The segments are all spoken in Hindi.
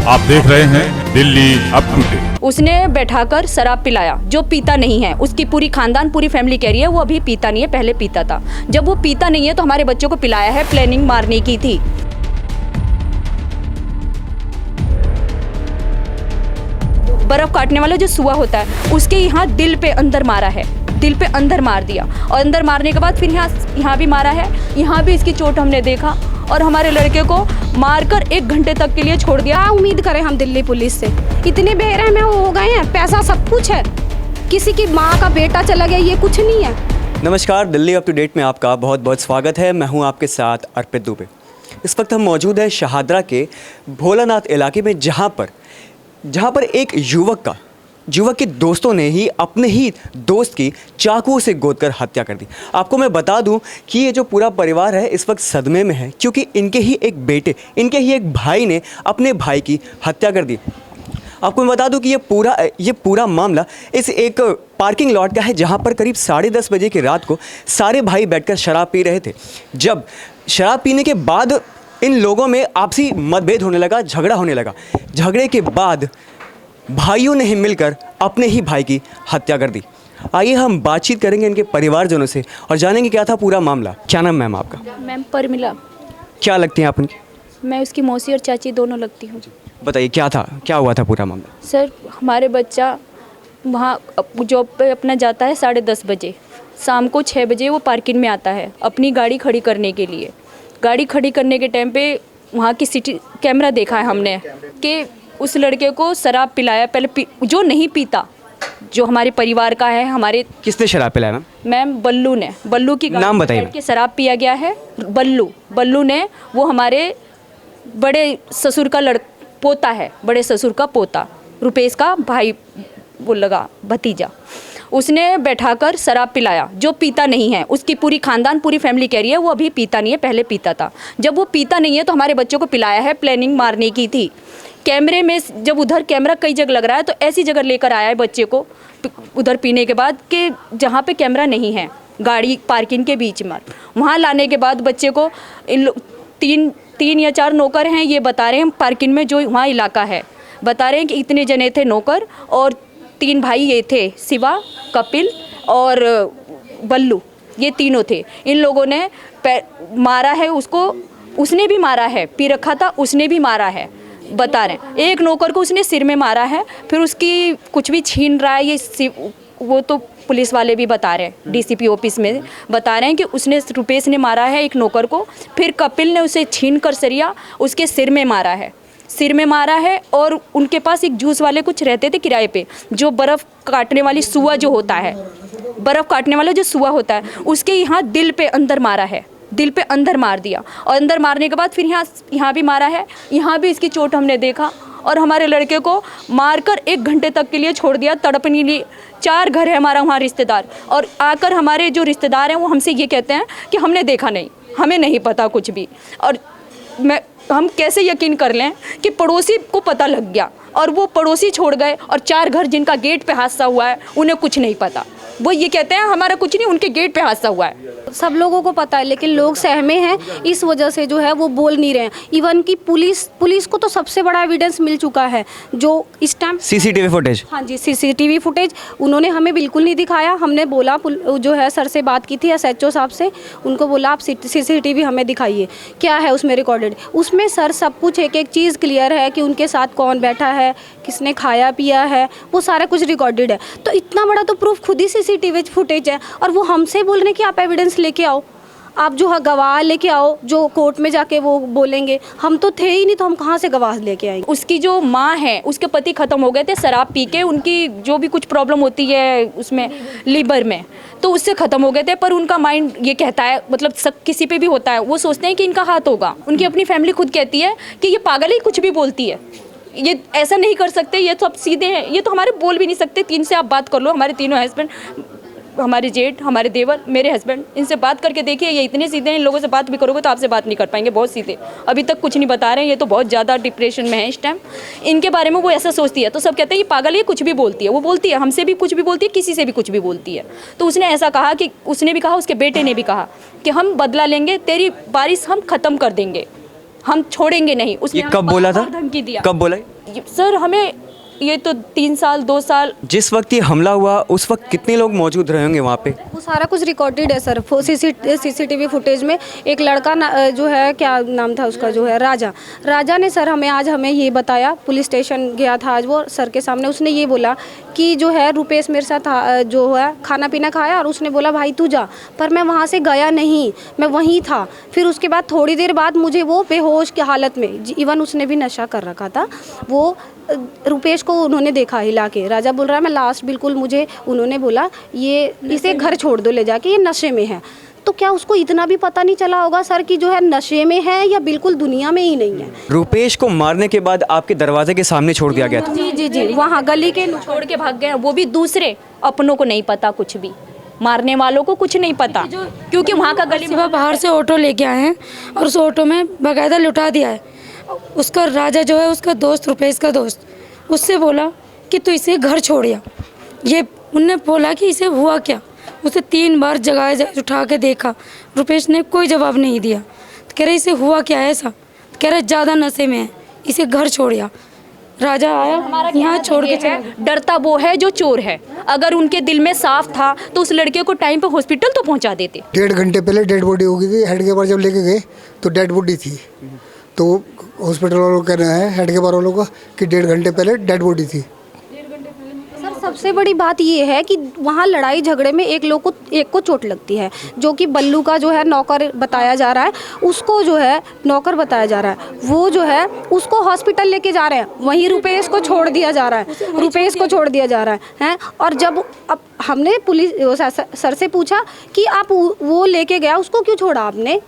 आप देख रहे हैं दिल्ली अप टू डेट। उसने बैठाकर शराब पिलाया, जो पीता नहीं है। उसकी पूरी खानदान पूरी फैमिली कह रही है वो अभी पीता नहीं है, पहले पीता था। जब वो पीता नहीं है तो हमारे बच्चों को पिलाया है, प्लानिंग मारने की थी। बर्फ काटने वाला जो सुआ होता है उसके यहाँ दिल पे अंदर मारा है, दिल पे अंदर मार दिया। और अंदर मारने के बाद फिर यहाँ भी मारा है, यहाँ भी इसकी चोट हमने देखा। और हमारे लड़के को मारकर 1 घंटे तक के लिए छोड़ दिया। उम्मीद करें हम दिल्ली पुलिस से, इतने बेरहम हो गए हैं, पैसा सब कुछ है, किसी की माँ का बेटा चला गया ये कुछ नहीं है। नमस्कार, दिल्ली अप टू डेट में आपका बहुत बहुत स्वागत है। मैं हूं आपके साथ अर्पित दुबे। इस वक्त हम मौजूद हैं शहादरा के भोलानाथ इलाके में, जहां पर एक युवक के दोस्तों ने ही अपने ही दोस्त की चाकुओं से गोदकर हत्या कर दी। आपको मैं बता दूं कि ये जो पूरा परिवार है इस वक्त सदमे में है, क्योंकि इनके ही एक भाई ने अपने भाई की हत्या कर दी। आपको मैं बता दूं कि ये पूरा मामला इस एक पार्किंग लॉट का है, जहां पर करीब 10:30 बजे की रात को सारे भाई बैठकर शराब पी रहे थे। जब शराब पीने के बाद इन लोगों में आपसी मतभेद होने लगा, झगड़ा होने लगा। झगड़े के बाद भाइयों ने ही मिलकर अपने ही भाई की हत्या कर दी। आइए हम बातचीत करेंगे इनके परिवारजनों से और जानेंगे क्या था पूरा मामला। क्या नाम मैम आपका? मैम परमिला। क्या लगती हैं आप उनकी? मैं उसकी मौसी और चाची दोनों लगती हूँ। बताइए क्या हुआ था पूरा मामला? सर, हमारे बच्चा वहाँ जॉब पे अपना जाता है 10:30 बजे, शाम को 6 बजे वो पार्किंग में आता है अपनी गाड़ी खड़ी करने के लिए। गाड़ी खड़ी करने के टाइम पे वहाँ की सिटी कैमरा देखा है हमने कि उस लड़के को शराब पिलाया। पहले जो नहीं पीता, जो हमारे परिवार का है, हमारे। किसने शराब पिलाया मैम? मैम बल्लू की नाम बताइए। के शराब पिया गया है। बल्लू ने, वो हमारे बड़े ससुर का पोता है, बड़े ससुर का पोता, रुपेश का भाई, वो लगा भतीजा। उसने बैठाकर शराब पिलाया, जो पीता नहीं है। उसकी पूरी खानदान पूरी फैमिली कह रही है वो अभी पीता नहीं है, पहले पीता था। जब वो पीता नहीं है तो हमारे बच्चों को पिलाया है, प्लानिंग मारने की थी। कैमरे में जब उधर कैमरा कई जगह लग रहा है तो ऐसी जगह लेकर आया है बच्चे को उधर पीने के बाद कि जहाँ पे कैमरा नहीं है, गाड़ी पार्किंग के बीच में। वहाँ लाने के बाद बच्चे को तीन या 4 नौकर हैं, ये बता रहे हैं पार्किंग में जो वहाँ इलाका है, बता रहे हैं कि इतने जने थे नौकर, और 3 भाई ये थे, शिवा, कपिल और बल्लू, ये तीनों थे। इन लोगों ने मारा है उसको, उसने भी मारा है, पी रखा था, उसने भी मारा है, बता रहे हैं। एक नौकर को उसने सिर में मारा है, फिर उसकी कुछ भी छीन रहा है, ये वो तो पुलिस वाले भी बता रहे हैं, डीसीपी ऑफिस में बता रहे हैं कि उसने, रुपेश ने मारा है एक नौकर को, फिर कपिल ने उसे छीन कर सरिया उसके सिर में मारा है। और उनके पास एक जूस वाले कुछ रहते थे किराए पे, जो बर्फ़ काटने वाली सुआ जो होता है, बर्फ़ काटने वाला जो सुआ होता है, उसके यहाँ दिल पे अंदर मारा है, दिल पे अंदर मार दिया। और अंदर मारने के बाद फिर यहाँ भी मारा है, यहाँ भी इसकी चोट हमने देखा। और हमारे लड़के को मारकर 1 घंटे तक के लिए छोड़ दिया, तड़पने लिए। 4 घर है हमारा वहाँ रिश्तेदार, और आकर हमारे जो रिश्तेदार हैं वो हमसे ये कहते हैं कि हमने देखा नहीं, हमें नहीं पता कुछ भी। और हम कैसे यकीन कर लें कि पड़ोसी को पता लग गया और वो पड़ोसी छोड़ गए, और 4 घर जिनका गेट पे हादसा हुआ है उन्हें कुछ नहीं पता। वो ये कहते हैं हमारा कुछ नहीं, उनके गेट पे हादसा हुआ है। सब लोगों को पता है, लेकिन लोग सहमे हैं, इस वजह से जो है वो बोल नहीं रहे हैं। इवन कि पुलिस को तो सबसे बड़ा एविडेंस मिल चुका है, जो इस टाइम सीसीटीवी फुटेज। हाँ जी, सीसीटीवी फुटेज उन्होंने हमें बिल्कुल नहीं दिखाया। हमने बोला, जो है सर से बात की थी, एसएचओ साहब से, उनको बोला आप सीसीटीवी हमें दिखाइए, क्या है उसमें रिकॉर्डेड। उसमें सर सब कुछ एक चीज़ क्लियर है कि उनके साथ कौन बैठा है, किसने खाया पिया है, वो सारा कुछ रिकॉर्डेड है। तो इतना बड़ा तो प्रूफ खुद ही सीसीटीवी फुटेज है, और वो हमसे बोल रहे हैं कि आप एविडेंस लेके आओ, आप जो है गवाह लेके आओ, जो कोर्ट में जाके वो बोलेंगे। हम तो थे ही नहीं, तो हम कहाँ से गवाह लेके आएंगे। उसकी जो माँ है, उसके पति ख़त्म हो गए थे शराब पी के, उनकी जो भी कुछ प्रॉब्लम होती है उसमें लीवर में, तो उससे ख़त्म हो गए थे। पर उनका माइंड ये कहता है, मतलब सब किसी पे भी होता है, वो सोचते हैं कि इनका हाथ होगा। उनकी अपनी फैमिली खुद कहती है कि ये पागल ही, कुछ भी बोलती है, ये ऐसा नहीं कर सकते, ये तो अब सीधे हैं, ये तो हमारे बोल भी नहीं सकते। 3 से आप बात कर लो, हमारे तीनों हस्बैंड, हमारे जेठ, हमारे देवर, मेरे हस्बैंड, इनसे बात करके देखिए, ये इतने सीधे हैं। इन लोगों से बात भी करोगे तो आपसे बात नहीं कर पाएंगे, बहुत सीधे, अभी तक कुछ नहीं बता रहे हैं। ये तो बहुत ज़्यादा डिप्रेशन में है इस टाइम। इनके बारे में वो ऐसा सोचती है, तो सब कहते हैं ये पागल है, कुछ भी बोलती है। वो बोलती है, हमसे भी कुछ भी बोलती है, किसी से भी कुछ भी बोलती है। तो उसने ऐसा कहा कि, उसने भी कहा, उसके बेटे ने भी कहा कि हम बदला लेंगे, तेरी बारिश हम ख़त्म कर देंगे, हम छोड़ेंगे नहीं। उसने ये कब बोला था? धमकी दिया। कब बोला? सर हमें ये तो 3 साल 2 साल। जिस वक्त ये हमला हुआ उस वक्त कितने लोग मौजूद रहे होंगे वहाँ पे? वो सारा कुछ रिकॉर्डेड है सर। सीसीटीवी फुटेज में एक लड़का जो है, क्या नाम था उसका, जो है राजा ने सर हमें ये बताया। पुलिस स्टेशन गया था आज वो सर के सामने। उसने ये बोला कि जो है रुपेश मेरे साथ जो है खाना पीना खाया और उसने बोला भाई तू जा, पर मैं वहाँ से गया नहीं, मैं वहीं था। फिर उसके बाद थोड़ी देर बाद मुझे वो बेहोश की हालत में, इवन उसने भी नशा कर रखा था, वो रुपेश को उन्होंने देखा हिला के। राजा बोल रहा है मैं लास्ट बिल्कुल मुझे उन्होंने बोला ये इसे घर छोड़ दो ले जाके, ये नशे में है। तो क्या उसको इतना भी पता नहीं चला होगा सर कि जो है नशे में है या बिल्कुल दुनिया में ही नहीं है? रुपेश को मारने के बाद आपके दरवाजे के सामने छोड़ दिया गया था? जी वहाँ गली के छोड़ के भाग गए, वो भी दूसरे। अपनों को नहीं पता कुछ भी, मारने वालों को कुछ नहीं पता, क्योंकि वहाँ का गली सुबह बाहर से ऑटो लेके आए हैं और उस ऑटो में बाकायदा लुटा दिया है। उसका राजा जो है उसका दोस्त, रुपेश का दोस्त, उससे बोला कि तू इसे घर छोड़िया। ये उनने बोला कि इसे हुआ क्या, उसे 3 बार जगाए उठा के देखा, रुपेश ने कोई जवाब नहीं दिया। तो कह रहे इसे हुआ क्या है ऐसा, तो कह रहे ज़्यादा नशे में है, इसे घर छोड़िया। राजा आया यहाँ छोड़ के चला गया। डरता वो है जो चोर है। अगर उनके दिल में साफ था तो उस लड़के को टाइम पे हॉस्पिटल तो पहुंचा देते। 1.5 घंटे पहले डेड बॉडी हो गई थी। हेड के बार जब लेके गए तो डेड बॉडी थी, तो हॉस्पिटल वालों को कह रहे हैं हेड के बार वालों का कि 1.5 घंटे पहले डेड बॉडी थी। सर सबसे बड़ी बात ये है कि वहाँ लड़ाई झगड़े में एक को चोट लगती है, जो कि बल्लू का जो है नौकर बताया जा रहा है, उसको जो है नौकर बताया जा रहा है, वो जो है उसको हॉस्पिटल लेके जा रहे हैं। वहीं रुपेश को छोड़ दिया जा रहा है, रुपेश को छोड़ दिया जा रहा है। और जब अब हमने पुलिस सर से पूछा कि आप वो लेके गया उसको क्यों छोड़ा आपने,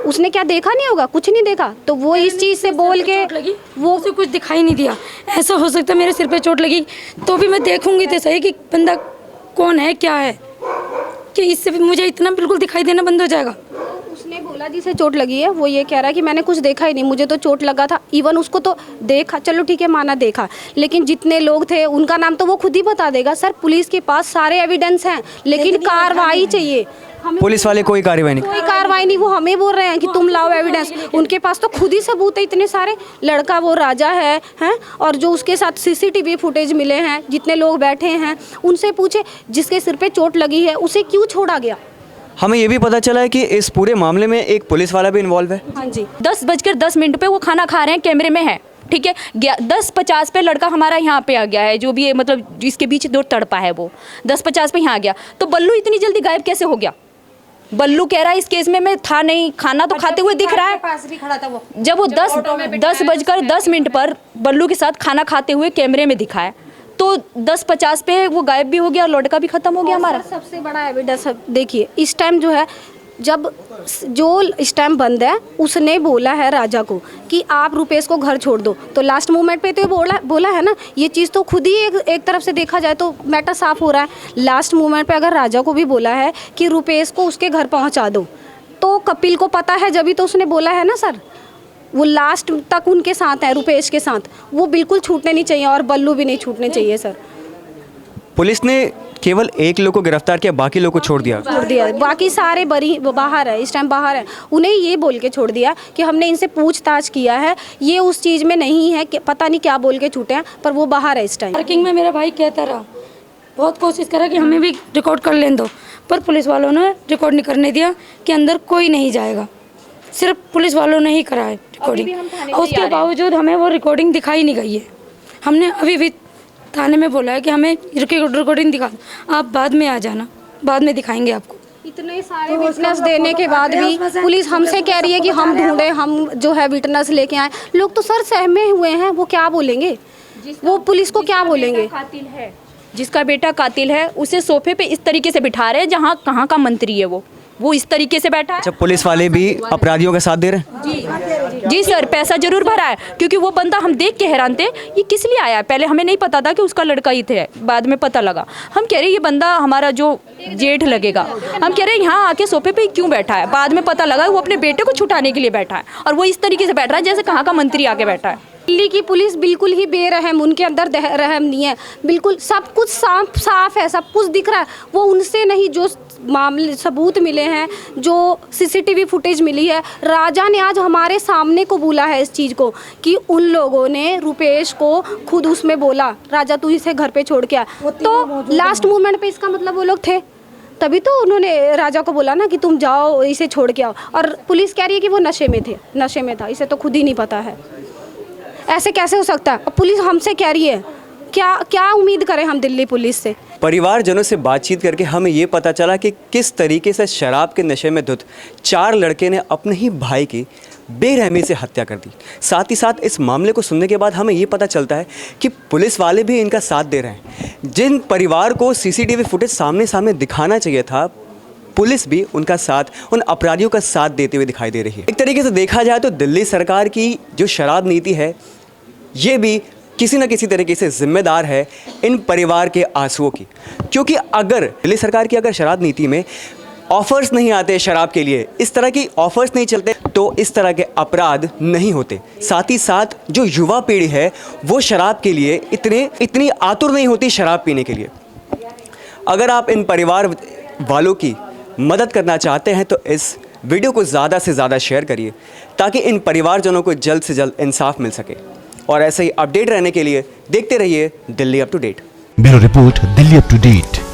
उसने क्या देखा नहीं होगा, कुछ नहीं देखा, तो वो इस चीज़ से बोल के वो उसे कुछ दिखाई नहीं दिया। ऐसा हो सकता है मेरे सिर पे चोट लगी तो भी मैं देखूंगी तो सही कि बंदा कौन है क्या है, कि इससे भी मुझे इतना बिल्कुल दिखाई देना बंद हो जाएगा। उसने बोला जिसे चोट लगी है वो ये कह रहा है कि मैंने कुछ देखा ही नहीं, मुझे तो चोट लगा था। इवन उसको तो देखा, चलो ठीक है माना देखा, लेकिन जितने लोग थे उनका नाम तो वो खुद ही बता देगा। सर पुलिस के पास सारे एविडेंस हैं, लेकिन कार्रवाई चाहिए। पुलिस वाले कोई कार्रवाई नहीं? कोई कार्रवाई नहीं। वो हमें बोल रहे हैं कि तुम लाओ एविडेंस, उनके पास तो खुद ही सबूत है इतने सारे। लड़का वो राजा है और जो उसके साथ सीसीटीवी फुटेज मिले हैं, जितने लोग बैठे हैं उनसे पूछे, जिसके सिर पे चोट लगी है उसे क्यों छोड़ा गया। हमें ये भी पता चला है कि इस पूरे मामले में एक पुलिस वाला भी इन्वॉल्व है। हाँ जी, 10:10 पे वो खाना खा रहे हैं, कैमरे में है, ठीक है। 10:50 पे लड़का हमारा यहाँ पे आ गया है, जो भी है मतलब जिसके बीच 2 तड़पा है, वो 10:50 पे यहाँ आ गया। तो बल्लू इतनी जल्दी गायब कैसे हो गया? बल्लू कह रहा है इस केस में मैं था नहीं, खाना तो खाते हुए दिख रहा है। पास भी खड़ा था वो, जब वो 10:10 पर बल्लू के साथ खाना खाते हुए कैमरे में दिखा है, तो 10:50 पे वो गायब भी हो गया और लड़का भी खत्म हो गया हमारा। सबसे बड़ा एविडेंस देखिए, इस टाइम जो है, जब जो इस टाइम बंद है उसने बोला है राजा को कि आप रुपेश को घर छोड़ दो, तो लास्ट मोमेंट पे तो बोला है ना। ये चीज़ तो खुद ही एक तरफ से देखा जाए तो मैटर साफ हो रहा है। लास्ट मोमेंट पे अगर राजा को भी बोला है कि रुपेश को उसके घर पहुंचा दो, तो कपिल को पता है, जब भी तो उसने बोला है ना सर। वो लास्ट तक उनके साथ है, रुपेश के साथ, वो बिल्कुल छूटने नहीं चाहिए और बल्लू भी नहीं छूटने चाहिए सर। पुलिस ने केवल एक लोग को गिरफ्तार किया, बाकी लोग को छोड़ दिया। बाकी सारे बाहर है, इस टाइम बाहर है। उन्हें ये बोल के छोड़ दिया कि हमने इनसे पूछताछ किया है, ये उस चीज़ में नहीं है कि पता नहीं क्या बोल के छूटे हैं, पर वो बाहर है इस टाइम। पार्किंग में मेरा भाई कहता रहा, बहुत कोशिश करा कि हमें भी रिकॉर्ड कर लेने दो, पर पुलिस वालों ने रिकॉर्ड नहीं करने दिया कि अंदर कोई नहीं जाएगा। सिर्फ पुलिस वालों ने ही करा है रिकॉर्डिंग, और उसके बावजूद हमें वो रिकॉर्डिंग दिखाई नहीं गई है। हमने अभी भी थाने में बोला है कि हमें रिकॉर्डिंग दिखा, आप बाद में आ जाना, बाद में दिखाएंगे आपको। इतने सारे विटनेस देने के बाद भी पुलिस हमसे कह रही है कि हम ढूंढे, हम जो है विटनेस लेके आए। लोग तो सर सहमे हुए हैं, वो क्या बोलेंगे, वो पुलिस को क्या बोलेंगे। जिसका बेटा कातिल है उसे सोफे पे इस तरीके से बिठा रहे हैं, जहाँ कहाँ का मंत्री है वो इस तरीके से बैठा है। अच्छा, पुलिस वाले भी अपराधियों का साथ दे रहे हैं? जी सर, पैसा जरूर भरा है, क्योंकि वो बंदा हम देख के हैरान थे, ये किस लिए आया है। पहले हमें नहीं पता था कि उसका लड़का ही थे, बाद में पता लगा। हम कह रहे ये बंदा हमारा जो जेठ लगेगा, हम कह रहे यहाँ आके सोफे पे क्यों बैठा है। बाद में पता लगा वो अपने बेटे को छुटाने के लिए बैठा है, और वो इस तरीके से बैठ रहा है जैसे कहाँ का मंत्री आके बैठा है। दिल्ली की पुलिस बिल्कुल ही बेरहम, उनके अंदर रहम नहीं है, बिल्कुल सब कुछ साफ है, सब कुछ दिख रहा है। वो उनसे नहीं, जो मामले सबूत मिले हैं, जो सीसीटीवी फुटेज मिली है, राजा ने आज हमारे सामने कबूला है इस चीज़ को कि उन लोगों ने रुपेश को खुद उसमें बोला, राजा तू इसे घर पे छोड़ के आ। तो लास्ट मोमेंट पे इसका मतलब वो लोग थे, तभी तो उन्होंने राजा को बोला ना कि तुम जाओ इसे छोड़ के आओ। और पुलिस कह रही है कि वो नशे में थे, नशे में था, इसे तो खुद ही नहीं पता है। ऐसे कैसे हो सकता है? पुलिस हमसे कह रही है, क्या उम्मीद करें हम दिल्ली पुलिस से? परिवारजनों से बातचीत करके हमें ये पता चला कि किस तरीके से शराब के नशे में धुत 4 लड़के ने अपने ही भाई की बेरहमी से हत्या कर दी। साथ ही साथ इस मामले को सुनने के बाद हमें ये पता चलता है कि पुलिस वाले भी इनका साथ दे रहे हैं। जिन परिवार को सीसीटीवी फुटेज सामने दिखाना चाहिए था, पुलिस भी उनका साथ, उन अपराधियों का साथ देते हुए दिखाई दे रही है। एक तरीके से देखा जाए तो दिल्ली सरकार की जो शराब नीति है, ये भी किसी न किसी तरीके से जिम्मेदार है इन परिवार के आंसुओं की। क्योंकि अगर दिल्ली सरकार की शराब नीति में ऑफर्स नहीं आते शराब के लिए, इस तरह की ऑफर्स नहीं चलते, तो इस तरह के अपराध नहीं होते। साथ ही साथ जो युवा पीढ़ी है वो शराब के लिए इतनी आतुर नहीं होती शराब पीने के लिए। अगर आप इन परिवार वालों की मदद करना चाहते हैं तो इस वीडियो को ज़्यादा से ज़्यादा शेयर करिए, ताकि इन परिवारजनों को जल्द से जल्द इंसाफ मिल सके। और ऐसे ही अपडेट रहने के लिए देखते रहिए Delhi up to date. Bureau report, Delhi up to date.